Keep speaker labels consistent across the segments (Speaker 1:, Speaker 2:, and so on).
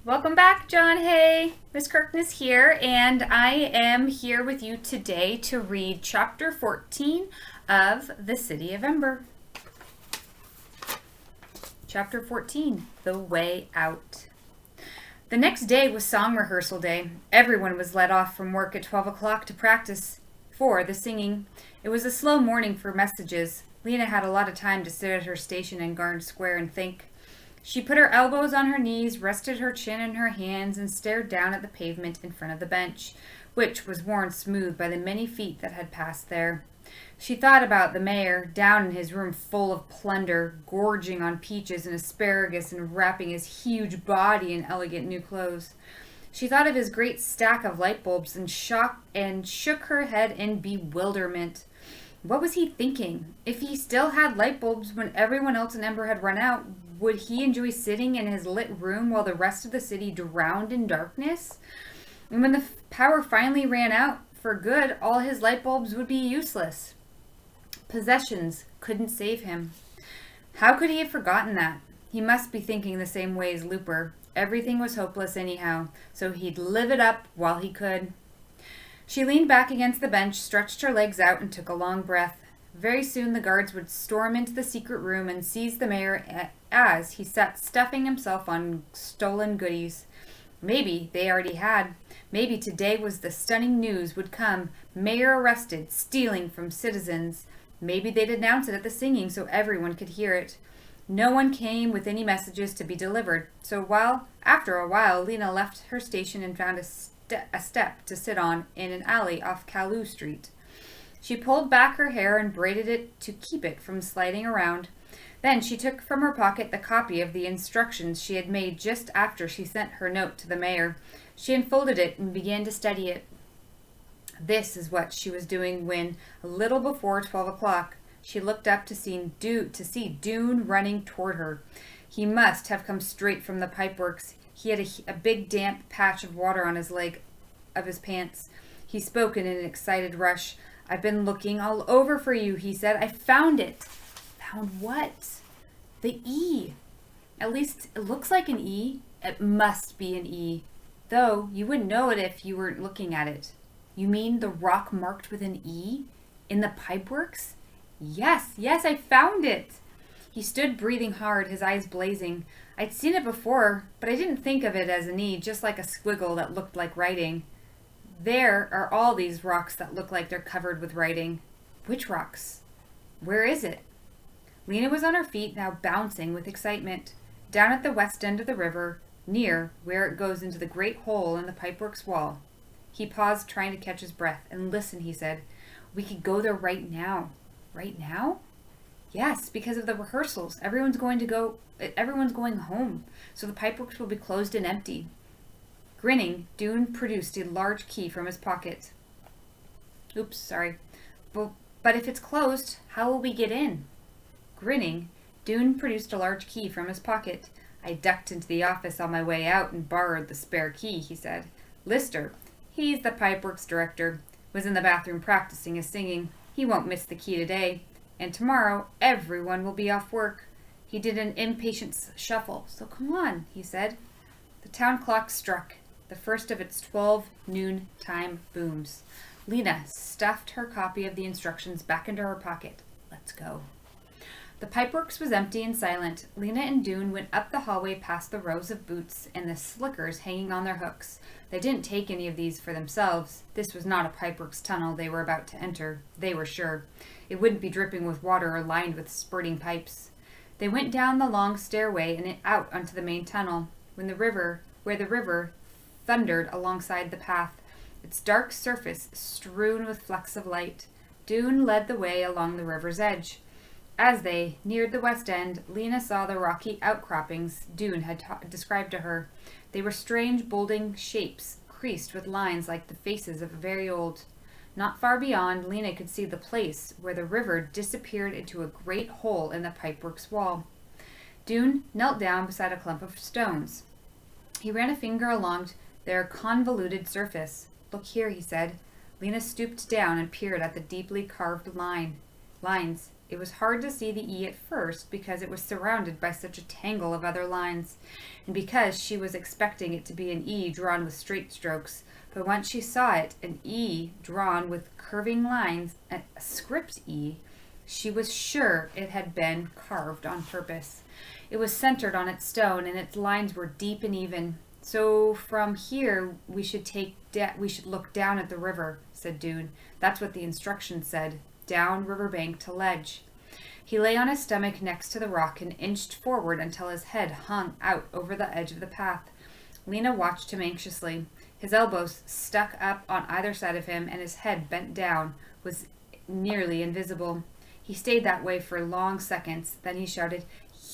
Speaker 1: Welcome back, John. Hey, Miss Kirkness here, and I am here with you today to read Chapter 14 of The City of Ember. Chapter 14, The Way Out. The next day was song rehearsal day. Everyone was let off from work at 12 o'clock to practice for the singing. It was a slow morning for messages. Lena had a lot of time to sit at her station in Garden Square and think. She put her elbows on her knees, rested her chin in her hands, and stared down at the pavement in front of the bench, which was worn smooth by the many feet that had passed there. She thought about the mayor, down in his room full of plunder, gorging on peaches and asparagus and wrapping his huge body in elegant new clothes. She thought of his great stack of light bulbs and shook her head in bewilderment. What was he thinking? If he still had light bulbs when everyone else in Ember had run out, would he enjoy sitting in his lit room while the rest of the city drowned in darkness? And when the power finally ran out for good, all his light bulbs would be useless. Possessions couldn't save him. How could he have forgotten that? He must be thinking the same way as Looper. Everything was hopeless anyhow, so he'd live it up while he could. She leaned back against the bench, stretched her legs out, and took a long breath. Very soon the guards would storm into the secret room and seize the mayor as he sat stuffing himself on stolen goodies. Maybe they already had. Maybe today was the stunning news would come. Mayor arrested, stealing from citizens. Maybe they'd announce it at the singing so everyone could hear it. No one came with any messages to be delivered, so after a while, Lena left her station and found a step to sit on in an alley off Caillou Street. She pulled back her hair and braided it to keep it from sliding around. Then she took from her pocket the copy of the instructions she had made just after she sent her note to the mayor. She unfolded it and began to study it. This is what she was doing when, a little before 12 o'clock, she looked up to see Dune running toward her. He must have come straight from the pipeworks. He had a big damp patch of water on his leg of his pants. He spoke in an excited rush. "I've been looking all over for you," he said. "I found it." Found what? The E. At least it looks like an E. It must be an E. Though you wouldn't know it if you weren't looking at it. You mean the rock marked with an E? In the pipeworks? Yes, I found it. He stood breathing hard, his eyes blazing. I'd seen it before, but I didn't think of it as an E, just like a squiggle that looked like writing. There are all these rocks that look like they're covered with writing. Which rocks? Where is it? Lena was on her feet, now bouncing with excitement. Down at the west end of the river, near where it goes into the great hole in the pipeworks wall. He paused, trying to catch his breath. "And listen," he said. "We could go there right now." Right now? Yes, because of the rehearsals. Everyone's going home, so the pipeworks will be closed and empty. Grinning, Dune produced a large key from his pocket. Oops, sorry. But if it's closed, how will we get in? Grinning, Dune produced a large key from his pocket. "I ducked into the office on my way out and borrowed the spare key," he said. "Lister, he's the pipeworks director, was in the bathroom practicing his singing. He won't miss the key today. And tomorrow, everyone will be off work." He did an impatient shuffle. "So come on," he said. The town clock struck, the first of its 12 noontime booms. Lena stuffed her copy of the instructions back into her pocket. Let's go. The pipeworks was empty and silent. Lena and Dune went up the hallway past the rows of boots and the slickers hanging on their hooks. They didn't take any of these for themselves. This was not a pipeworks tunnel they were about to enter, they were sure. It wouldn't be dripping with water or lined with spurting pipes. They went down the long stairway and out onto the main tunnel, where the river thundered alongside the path, its dark surface strewn with flecks of light. Dune led the way along the river's edge. As they neared the west end, Lena saw the rocky outcroppings Dune had described to her. They were strange, bulging shapes, creased with lines like the faces of a very old. Not far beyond, Lena could see the place where the river disappeared into a great hole in the pipeworks wall. Dune knelt down beside a clump of stones. He ran a finger along their convoluted surface. "Look here," he said. Lena stooped down and peered at the deeply carved lines. It was hard to see the E at first because it was surrounded by such a tangle of other lines, and because she was expecting it to be an E drawn with straight strokes. But once she saw it, an E drawn with curving lines, a script E, she was sure it had been carved on purpose. It was centered on its stone, and its lines were deep and even. So from here we should look down at the river, said Dune. That's what the instructions said. Down riverbank to ledge. He lay on his stomach next to the rock and inched forward until his head hung out over the edge of the path. Lena watched him anxiously. His elbows stuck up on either side of him, and his head, bent down, was nearly invisible. He stayed that way for long seconds. Then he shouted,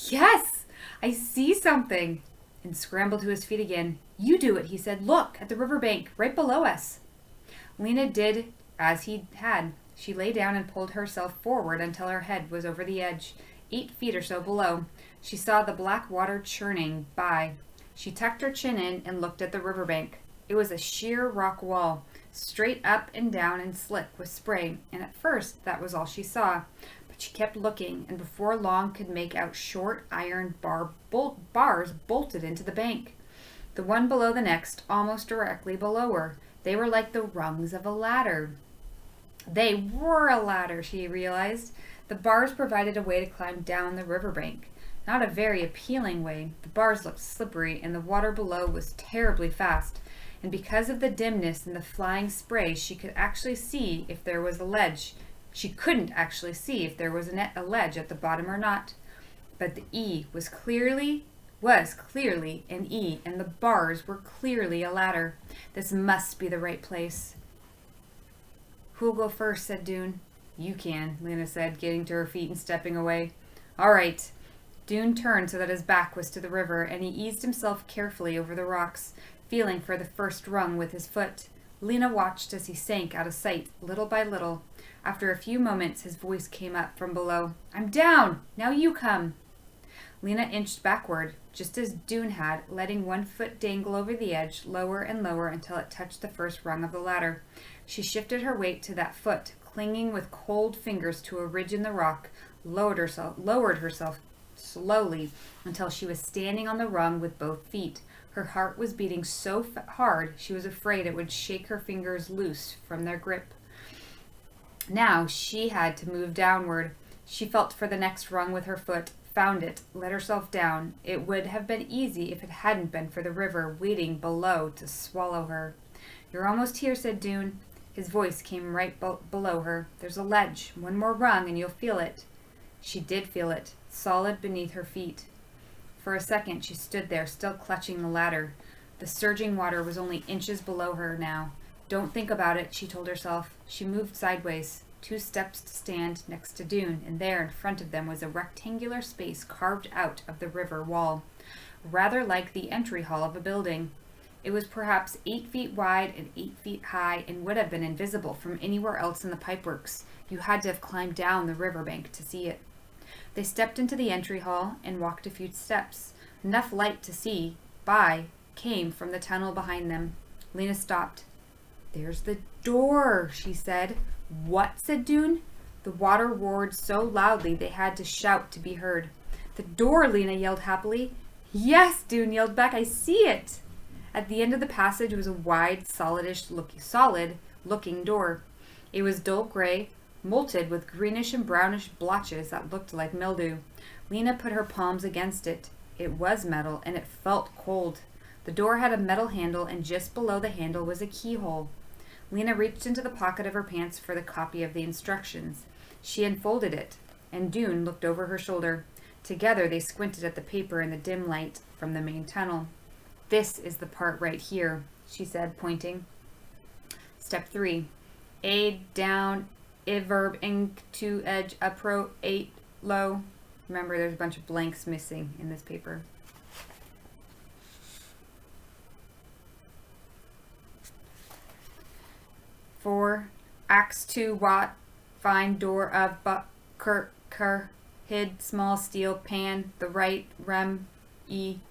Speaker 1: "Yes! I see something!" and scrambled to his feet again. "You do it," he said. "Look, at the riverbank, right below us." Lena did as he had. She lay down and pulled herself forward until her head was over the edge, 8 feet or so below. She saw the black water churning by. She tucked her chin in and looked at the riverbank. It was a sheer rock wall, straight up and down and slick with spray, and at first that was all she saw. But she kept looking, and before long could make out short iron bars bolted into the bank. The one below the next, almost directly below her. They were like the rungs of a ladder. They were a ladder, she realized. The bars provided a way to climb down the riverbank. Not a very appealing way. The bars looked slippery, and the water below was terribly fast. And because of the dimness and the flying spray, she could actually see if there was a ledge. She couldn't actually see if there was a ledge at the bottom or not. But the E was clearly an E, and the bars were clearly a ladder. This must be the right place. "Who'll go first?" said Dune. "You can," Lena said, getting to her feet and stepping away. "All right." Dune turned so that his back was to the river, and he eased himself carefully over the rocks, feeling for the first rung with his foot. Lena watched as he sank out of sight, little by little. After a few moments, his voice came up from below. "I'm down! Now you come!" Lena inched backward, just as Dune had, letting one foot dangle over the edge, lower and lower until it touched the first rung of the ladder. She shifted her weight to that foot, clinging with cold fingers to a ridge in the rock, lowered herself slowly until she was standing on the rung with both feet. Her heart was beating so hard she was afraid it would shake her fingers loose from their grip. Now she had to move downward. She felt for the next rung with her foot, found it, let herself down. It would have been easy if it hadn't been for the river waiting below to swallow her. "You're almost here," said Dune. His voice came right below her. "There's a ledge. One more rung and you'll feel it." She did feel it, solid beneath her feet. For a second she stood there, still clutching the ladder. The surging water was only inches below her now. "Don't think about it," she told herself. She moved sideways, 2 steps to stand next to Dune, and there in front of them was a rectangular space carved out of the river wall, rather like the entry hall of a building. It was perhaps 8 feet wide and 8 feet high, and would have been invisible from anywhere else in the pipeworks. You had to have climbed down the riverbank to see it. They stepped into the entry hall and walked a few steps. Enough light to see by came from the tunnel behind them. Lena stopped. "There's the door," she said. "What?" said Dune. The water roared so loudly they had to shout to be heard. "The door," Lena yelled happily. "Yes," Dune yelled back. "I see it." At the end of the passage was a wide, solid-looking door. It was dull gray, molted with greenish and brownish blotches that looked like mildew. Lena put her palms against it. It was metal, and it felt cold. The door had a metal handle, and just below the handle was a keyhole. Lena reached into the pocket of her pants for the copy of the instructions. She unfolded it, and Dune looked over her shoulder. Together they squinted at the paper in the dim light from the main tunnel. "This is the part right here," she said, pointing. Step 3. Aid down, verb ink to edge, upro, 8 low. Remember, there's a bunch of blanks missing in this paper. "4. Axe 2 watt, find door of hid small steel pan, the right rem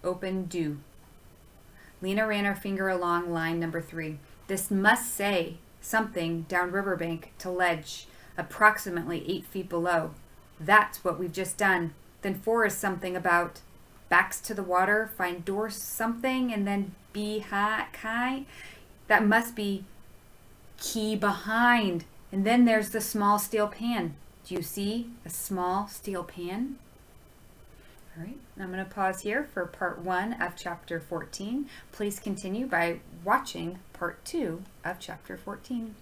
Speaker 1: open do." Lena ran her finger along line number 3. "This must say something down riverbank to ledge, approximately 8 feet below. That's what we've just done. Then 4 is something about backs to the water, find door something, and then behind. That must be key behind. And then there's the small steel pan. Do you see a small steel pan? All right, I'm going to pause here for part 1 of chapter 14. Please continue by watching part 2 of chapter 14.